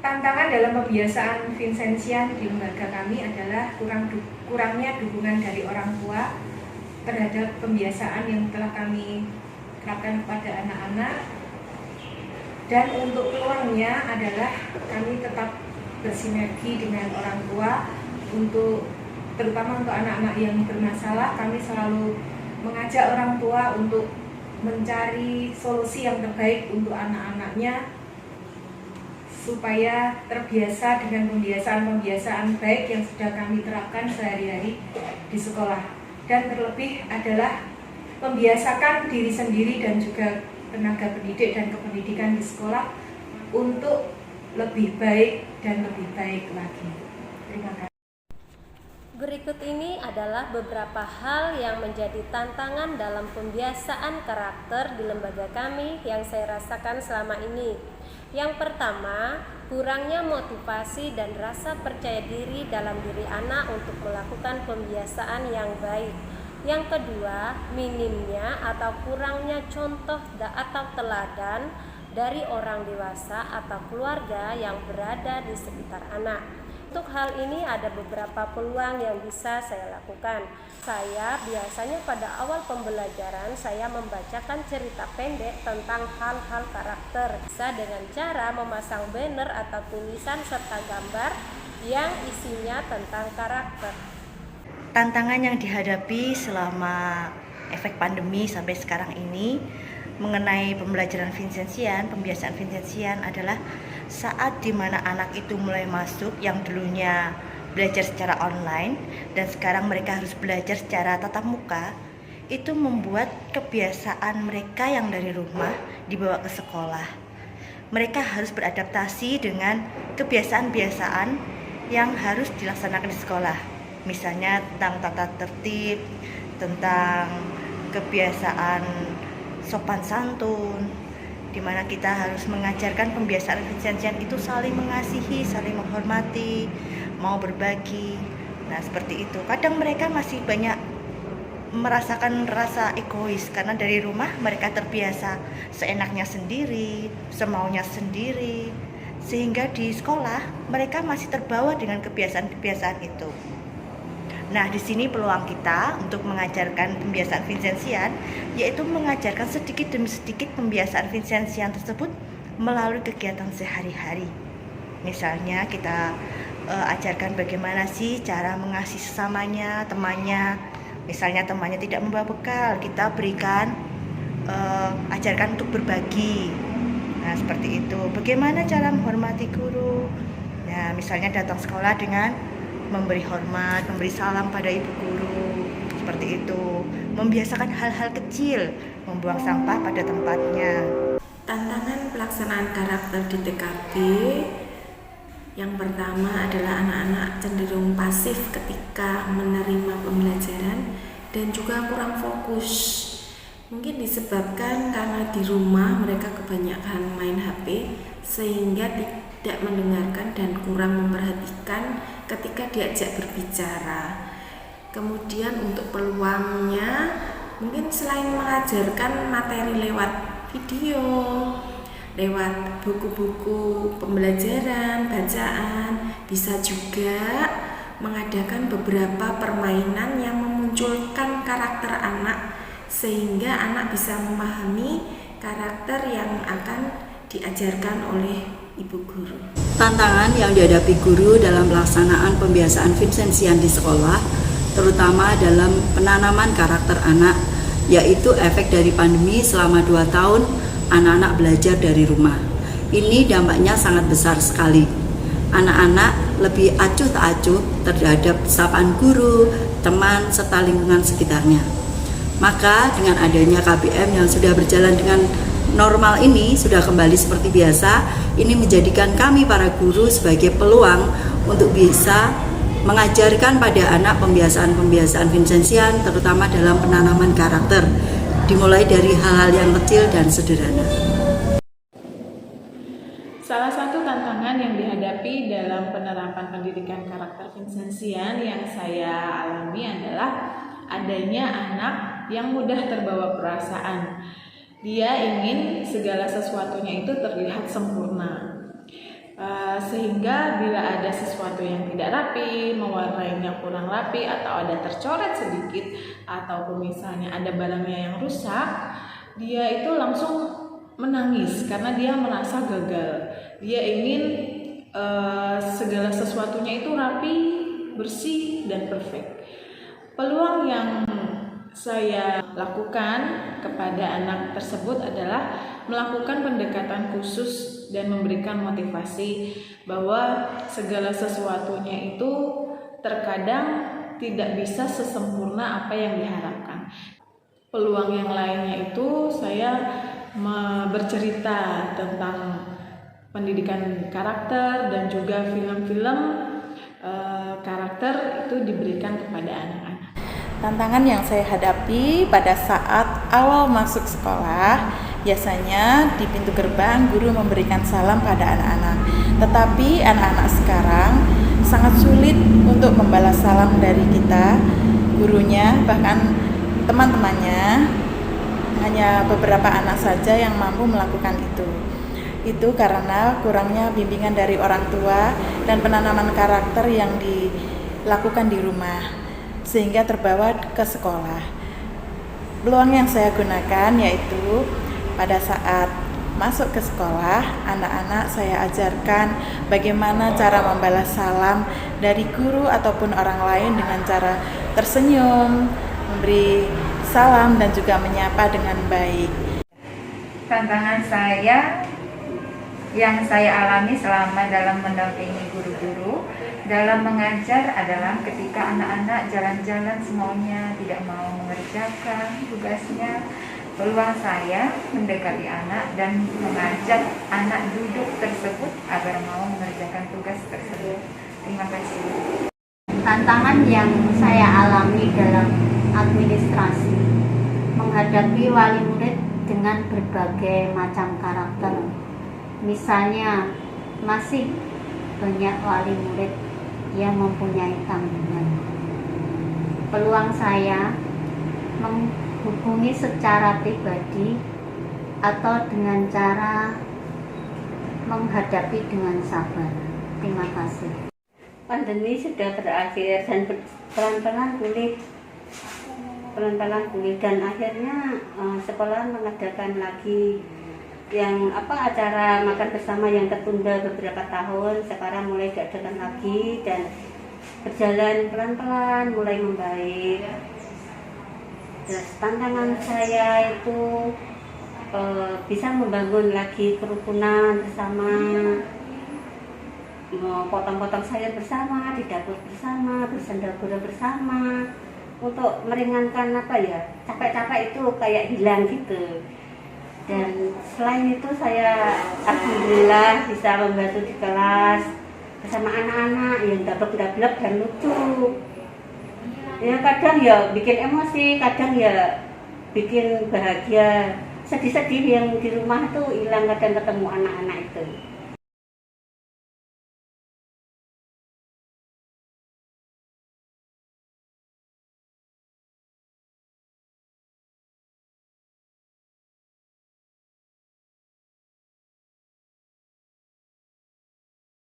Tantangan dalam pembiasaan Vincentian di lembaga kami adalah kurangnya dukungan dari orang tua terhadap pembiasaan yang telah kami terapkan kepada anak-anak. Dan untuk peluangnya adalah kami tetap bersinergi dengan orang tua terutama untuk anak-anak yang bermasalah. Kami selalu mengajak orang tua untuk mencari solusi yang terbaik untuk anak-anaknya supaya terbiasa dengan pembiasaan baik yang sudah kami terapkan sehari-hari di sekolah. Dan terlebih adalah membiasakan diri sendiri dan juga tenaga pendidik dan kependidikan di sekolah untuk lebih baik dan lebih baik lagi. Terima kasih. Berikut ini adalah beberapa hal yang menjadi tantangan dalam pembiasaan karakter di lembaga kami yang saya rasakan selama ini. Yang pertama, kurangnya motivasi dan rasa percaya diri dalam diri anak untuk melakukan pembiasaan yang baik. Yang kedua, minimnya atau kurangnya contoh atau teladan dari orang dewasa atau keluarga yang berada di sekitar anak. Untuk hal ini ada beberapa peluang yang bisa saya lakukan. Saya biasanya pada awal pembelajaran saya membacakan cerita pendek tentang hal-hal karakter. Bisa dengan cara memasang banner atau tulisan serta gambar yang isinya tentang karakter. Tantangan yang dihadapi selama efek pandemi sampai sekarang ini mengenai pembelajaran Vincentian, pembiasaan Vincentian adalah saat dimana anak itu mulai masuk yang dulunya belajar secara online dan sekarang mereka harus belajar secara tatap muka, itu membuat kebiasaan mereka yang dari rumah dibawa ke sekolah. Mereka harus beradaptasi dengan kebiasaan-kebiasaan yang harus dilaksanakan di sekolah. Misalnya tentang tata tertib, tentang kebiasaan sopan santun, di mana kita harus mengajarkan pembiasaan Vincentian itu saling mengasihi, saling menghormati, mau berbagi. Nah, seperti itu. Kadang mereka masih banyak merasakan rasa egois karena dari rumah mereka terbiasa seenaknya sendiri, semaunya sendiri, sehingga di sekolah mereka masih terbawa dengan kebiasaan-kebiasaan itu. Nah, di sini peluang kita untuk mengajarkan pembiasaan Vincentian, yaitu mengajarkan sedikit demi sedikit pembiasaan Vincentian tersebut melalui kegiatan sehari-hari. Misalnya kita ajarkan bagaimana sih cara mengasihi sesamanya, temannya. Misalnya temannya tidak membawa bekal, kita berikan ajarkan untuk berbagi. Nah, seperti itu. Bagaimana cara menghormati guru? Nah, misalnya datang sekolah dengan memberi hormat, memberi salam pada ibu guru, seperti itu. Membiasakan hal-hal kecil, membuang sampah pada tempatnya. Tantangan pelaksanaan karakter di TKB yang pertama adalah anak-anak cenderung pasif ketika menerima pembelajaran dan juga kurang fokus. Mungkin disebabkan karena di rumah mereka kebanyakan main HP sehingga tidak mendengarkan dan kurang memperhatikan ketika diajak berbicara. Kemudian untuk peluangnya, mungkin selain mengajarkan materi lewat video, lewat buku-buku pembelajaran, bacaan, bisa juga mengadakan beberapa permainan yang memunculkan karakter anak sehingga anak bisa memahami karakter yang akan diajarkan oleh ibu guru. Tantangan yang dihadapi guru dalam pelaksanaan pembiasaan Vincentian di sekolah, terutama dalam penanaman karakter anak, yaitu efek dari pandemi selama 2 tahun anak-anak belajar dari rumah. Ini dampaknya sangat besar sekali. Anak-anak lebih acuh tak acuh terhadap sapaan guru, teman, serta lingkungan sekitarnya. Maka dengan adanya KBM yang sudah berjalan dengan normal ini, sudah kembali seperti biasa, ini menjadikan kami para guru sebagai peluang untuk bisa mengajarkan pada anak pembiasaan-pembiasaan Vincentian, terutama dalam penanaman karakter, dimulai dari hal-hal yang kecil dan sederhana. Salah satu tantangan yang dihadapi dalam penerapan pendidikan karakter Vincentian yang saya alami adalah adanya anak yang mudah terbawa perasaan. Dia ingin segala sesuatunya itu terlihat sempurna. sehingga bila ada sesuatu yang tidak rapi, mewarnainya kurang rapi, atau ada tercoret sedikit, ataupun misalnya ada barangnya yang rusak, dia itu langsung menangis karena dia merasa gagal. Dia ingin segala sesuatunya itu rapi, bersih, dan perfect. Peluang yang saya lakukan kepada anak tersebut adalah melakukan pendekatan khusus dan memberikan motivasi bahwa segala sesuatunya itu terkadang tidak bisa sesempurna apa yang diharapkan. Peluang yang lainnya itu saya bercerita tentang pendidikan karakter dan juga film-film karakter itu diberikan kepada anak-anak. Tantangan yang saya hadapi pada saat awal masuk sekolah, biasanya di pintu gerbang guru memberikan salam pada anak-anak. Tetapi anak-anak sekarang sangat sulit untuk membalas salam dari kita, gurunya, bahkan teman-temannya. Hanya beberapa anak saja yang mampu melakukan itu. Itu karena kurangnya bimbingan dari orang tua dan penanaman karakter yang dilakukan di rumah, sehingga terbawa ke sekolah. Peluang yang saya gunakan yaitu pada saat masuk ke sekolah, anak-anak saya ajarkan bagaimana cara membalas salam dari guru ataupun orang lain dengan cara tersenyum, memberi salam, dan juga menyapa dengan baik. Tantangan saya yang saya alami selama dalam mendampingi guru-guru dalam mengajar adalah ketika anak-anak jalan-jalan semuanya tidak mau mengerjakan tugasnya. Peluang saya mendekati anak dan mengajak anak duduk tersebut agar mau mengerjakan tugas tersebut. Terima kasih. Tantangan yang saya alami dalam administrasi menghadapi wali murid dengan berbagai macam karakter. Misalnya, masih banyak wali murid yang mempunyai tanggungan. Peluang saya menghubungi secara pribadi atau dengan cara menghadapi dengan sabar. Terima kasih. Pandemi sudah berakhir dan pelan-pelan pulih dan akhirnya sekolah mengadakan lagi yang acara makan bersama yang tertunda beberapa tahun. Sekarang mulai diadakan lagi dan berjalan pelan-pelan mulai membaik. Terus tantangan saya itu bisa membangun lagi kerukunan bersama, potong-potong sayur bersama, di dapur bersama, bersenda-gurau bersama, untuk meringankan capek-capek itu kayak hilang gitu. Dan selain itu saya alhamdulillah bisa membantu di kelas bersama anak-anak yang dablek-dablek dan lucu. Ya kadang ya bikin emosi, kadang ya bikin bahagia. Sedih-sedih yang di rumah tuh hilang kadang ketemu anak-anak itu.